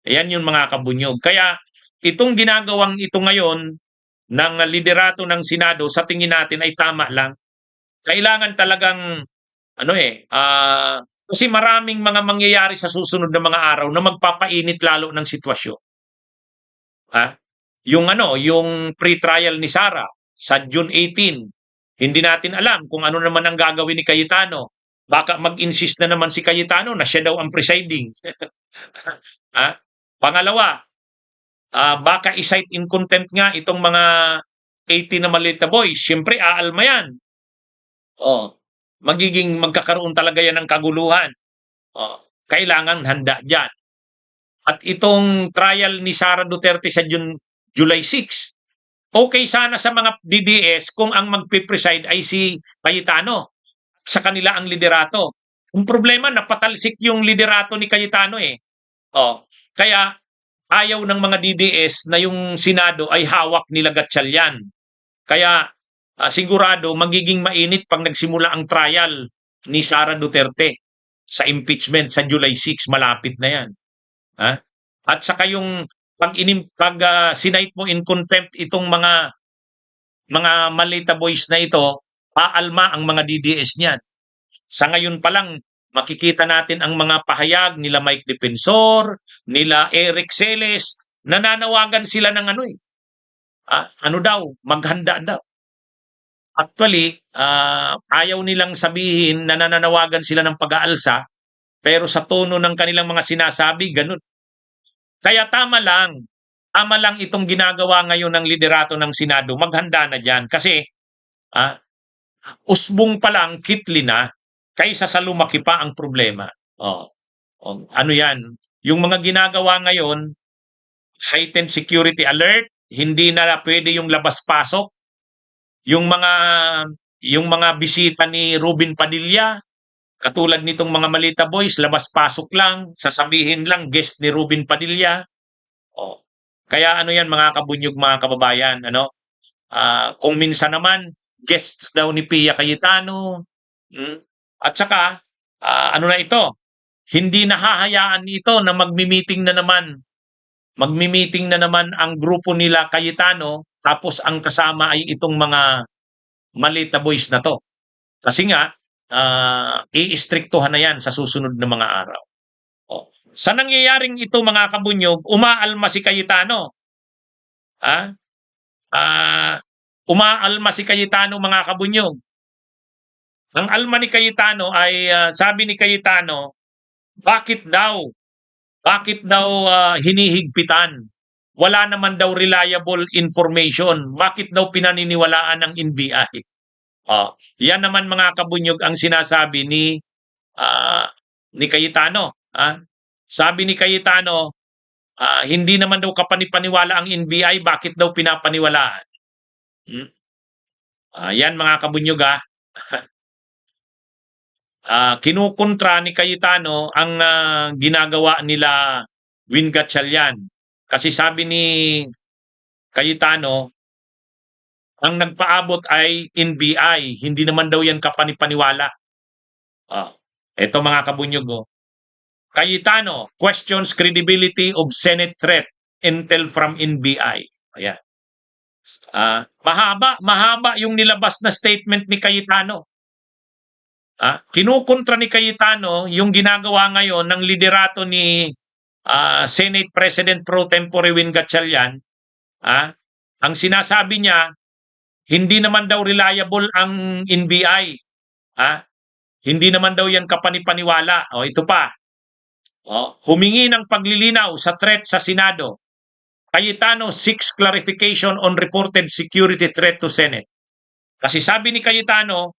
Ayan yung mga kabunyog. Kaya itong ginagawang ito ngayon ng liderato ng Senado sa tingin natin ay tama lang. Kailangan talagang kasi maraming mga mangyayari sa susunod na mga araw na magpapainit lalo ng sitwasyon. Ha? Yung pre-trial ni Sara sa June 18, hindi natin alam kung ano naman ang gagawin ni Cayetano. Baka mag-insist na naman si Cayetano na siya daw ang presiding. Ha? Pangalawa, baka i-cite in contempt nga itong mga 80 na maliit na boys. Siyempre, aalma yan. Oh, magkakaroon talaga yan ng kaguluhan. Oh, kailangan handa dyan. At itong trial ni Sara Duterte sa July 6, okay sana sa mga DDS kung ang magpipreside ay si Cayetano. Sa kanila ang liderato. Ang problema, napatalsik yung liderato ni Cayetano eh. Oh, kaya ayaw ng mga DDS na yung Senado ay hawak nila Gatchalian. Kaya sigurado magiging mainit pag nagsimula ang trial ni Sara Duterte sa impeachment sa July 6, malapit na yan. Ha? At saka yung sinight mo in contempt itong mga malita boys na ito, paalma ang mga DDS niyan. Sa ngayon pa lang, makikita natin ang mga pahayag nila Mike Defensor, nila Eric Celes, nananawagan sila ng maghanda daw. Actually, ayaw nilang sabihin na nananawagan sila ng pag-aalsa, pero sa tono ng kanilang mga sinasabi, ganun. Kaya tama lang itong ginagawa ngayon ng liderato ng Senado, maghanda na dyan. Kasi, usbong pa lang, kitli na, kaysa sa lumaki pa ang problema. Ano yan? Yung mga ginagawa ngayon, heightened security alert, hindi na pwede yung labas-pasok. Yung mga bisita ni Ruben Padilla, katulad nitong mga Malita Boys, labas-pasok lang, sasabihin lang guest ni Ruben Padilla. Kaya yan mga kabunyog, mga kababayan, kung minsan naman guests daw ni Pia Cayetano. At saka na ito, hindi nahahayaan ito na magmi-meeting na naman ang grupo nila Cayetano, tapos ang kasama ay itong mga Malita Boys na to. Kasi nga, i-istriktuhan na yan sa susunod na mga araw. Sa nangyayaring ito mga kabunyog, umaalma si Cayetano. Umaalma si Cayetano mga kabunyog. Ang alma ni Cayetano ay sabi ni Cayetano, bakit daw hinihigpitan? Wala naman daw reliable information. Bakit daw pinaniniwalaan ng NBI? Yan naman mga kabunyog ang sinasabi ni Cayetano. Sabi ni Cayetano, hindi naman daw kapanipaniwala ang NBI, bakit daw pinapaniwalaan? Yan mga kabunyog kinukontra ni Cayetano ang ginagawa nila Win Gatchalian. Kasi sabi ni Cayetano, ang nagpaabot ay NBI, hindi naman daw yan kapanipaniwala. Ito mga kabunyog. Cayetano questions credibility of Senate threat, intel from NBI. Ayan. Mahaba yung nilabas na statement ni Cayetano. Kinukontra ni Cayetano yung ginagawa ngayon ng liderato ni Senate President Pro Tempore Win Gatchalian. Ang sinasabi niya, hindi naman daw reliable ang NBI. Hindi naman daw yan kapanipaniwala. Ito pa. Humingi ng paglilinaw sa threat sa Senado. Cayetano seeks clarification on reported security threat to Senate. Kasi sabi ni Cayetano,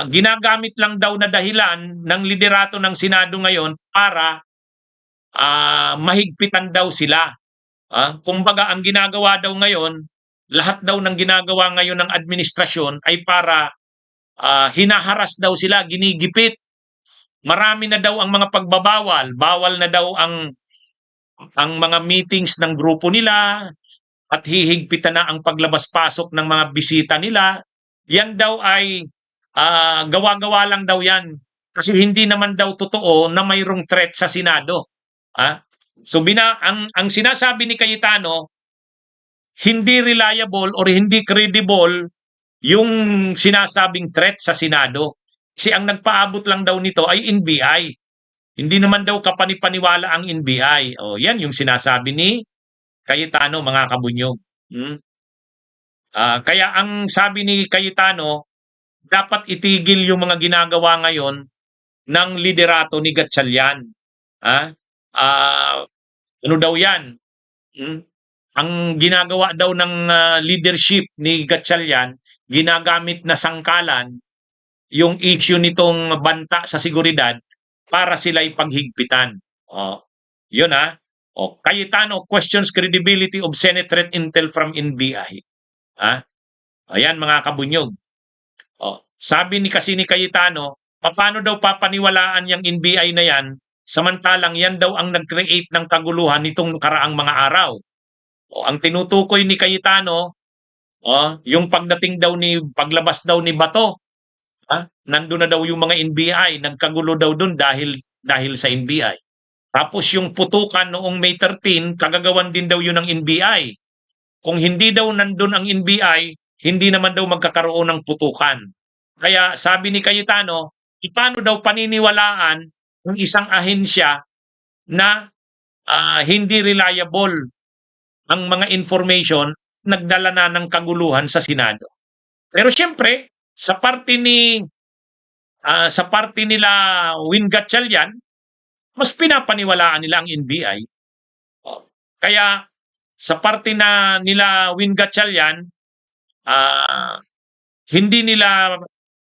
ginagamit lang daw na dahilan ng liderato ng Senado ngayon para mahigpitan daw sila. Kumbaga ang ginagawa daw ngayon, lahat daw ng ginagawa ngayon ng administrasyon ay para hinaharas daw sila, ginigipit. Marami na daw ang mga pagbabawal, bawal na daw ang mga meetings ng grupo nila at hihigpitan na ang paglabas-pasok ng mga bisita nila. Yan daw ay gawa-gawa lang daw yan. Kasi hindi naman daw totoo na mayroong threat sa Senado. So ang sinasabi ni Cayetano, hindi reliable or hindi credible yung sinasabing threat sa Senado. Kasi ang nagpaabot lang daw nito ay NBI. Hindi naman daw kapanipaniwala ang NBI. O yan yung sinasabi ni Cayetano, mga kabunyog. Kaya ang sabi ni Cayetano, dapat itigil yung mga ginagawa ngayon ng liderato ni Gatchalian. Ano daw yan? Ang ginagawa daw ng leadership ni Gatchalian, ginagamit na sangkalan yung issue nitong banta sa seguridad para sila'y paghigpitan. Yun Cayetano questions credibility of Senate threat intel from NBI. Ayan mga kabunyog. Sabi kasi ni Cayetano, paano daw papaniwalaan yung NBI na yan samantalang yan daw ang nag-create ng kaguluhan nitong karaang mga araw. Ang tinutukoy ni Cayetano, yung paglabas daw ni Bato, nandun na daw yung mga NBI, nagkagulo daw dun dahil sa NBI. Tapos yung putukan noong May 13, kagagawan din daw yun ng NBI. Kung hindi daw nandun ang NBI, hindi naman daw magkakaroon ng putukan. Kaya sabi ni Cayetano, paano daw paniniwalaan ng isang ahensya na hindi reliable ang mga information nagdala na ng kaguluhan sa Senado. Pero siyempre, sa parte nila Win Gatchalian, mas pinapaniwalaan nila ang NBI. Kaya sa parte nila Win Gatchalian, hindi nila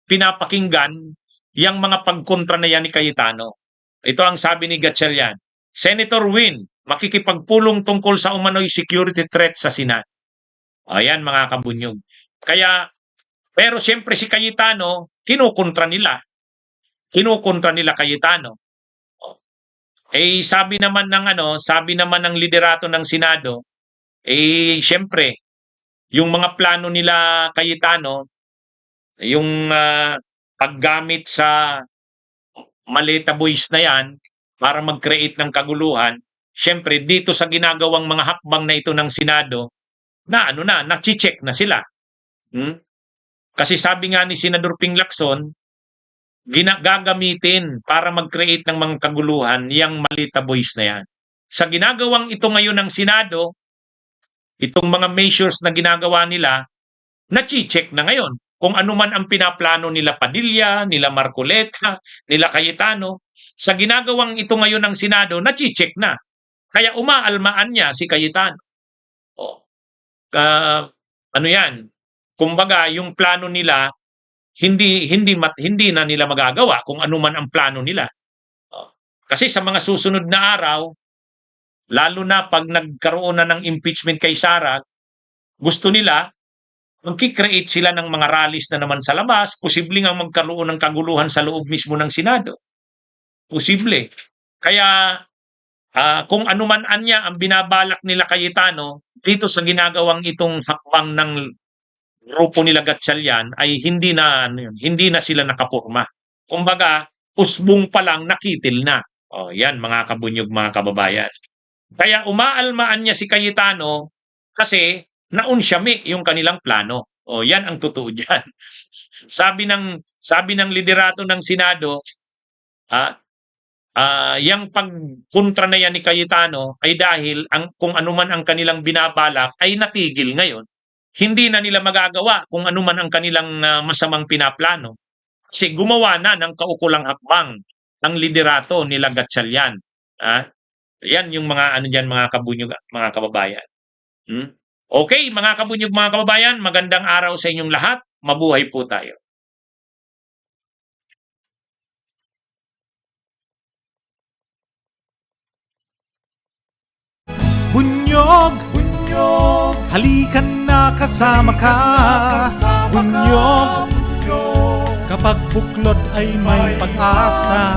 pinapakinggan yung mga pagkontra na yan ni Cayetano. Ito ang sabi ni Gatchalian, Senator Win, makikipagpulong tungkol sa umano'y security threat sa Senado. Ayan mga kabunyog. Pero siyempre si Cayetano, kinukontra nila Cayetano. Sabi naman ng liderato ng Senado, siyempre, yung mga plano nila Cayetano, yung paggamit sa maleta boys na yan para mag-create ng kaguluhan, siyempre dito sa ginagawang mga hakbang na ito ng Senado, na-check na sila. Kasi sabi nga ni Senador Ping Lacson, gagamitin para mag-create ng mga kaguluhan yung malita boys na yan. Sa ginagawang ito ngayon ng Senado, itong mga measures na ginagawa nila, na-check na ngayon. Kung ano man ang pinaplano nila Padilla, nila Marcoleta, nila Cayetano, sa ginagawang ito ngayon ng Senado, na-check na. Kaya umaalmaan niya si Cayetano. Kumbaga, yung plano nila, hindi na nila magagawa kung ano man ang plano nila. Kasi sa mga susunod na araw, lalo na pag nagkaroon na ng impeachment kay Sara, gusto nila, magkikreate sila ng mga rallies na naman sa labas, posible nga magkaroon ng kaguluhan sa loob mismo ng Senado. Posible. Kaya kung ano man anya ang binabalak nila Cayetano, dito sa ginagawang itong hakbang ng grupo nila Gatchalian ay hindi na sila nakapurma. Kumbaga, usbong pa lang nakitil na. Yan mga kabunyog, mga kababayan. Kaya umaalmaan niya si Cayetano kasi naunsyami yung kanilang plano. Yan ang totoo diyan. Sabi ng liderato ng Senado, yung pagkontra na yan ni Cayetano ay dahil kung ano man ang kanilang binabalak ay natigil ngayon. Hindi na nila magagawa kung ano man ang kanilang masamang pinaplano. Kasi gumawa na ng kaukulang hakbang ang liderato nila Gatchalian. Yan yung mga mga kabunyog, mga kababayan. Okay, mga kabunyog, mga kababayan, magandang araw sa inyong lahat. Mabuhay po tayo. Bunyog, halikan na kasama ka. Bunyog, kapag buklod ay may pag-asa.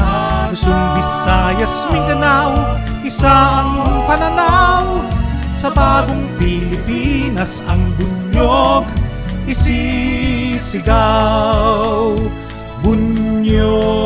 Luzon, Visayas, Mindanao, isa ang pananaw. Sa bagong Pilipinas ang bunyog isisigaw. Bunyog.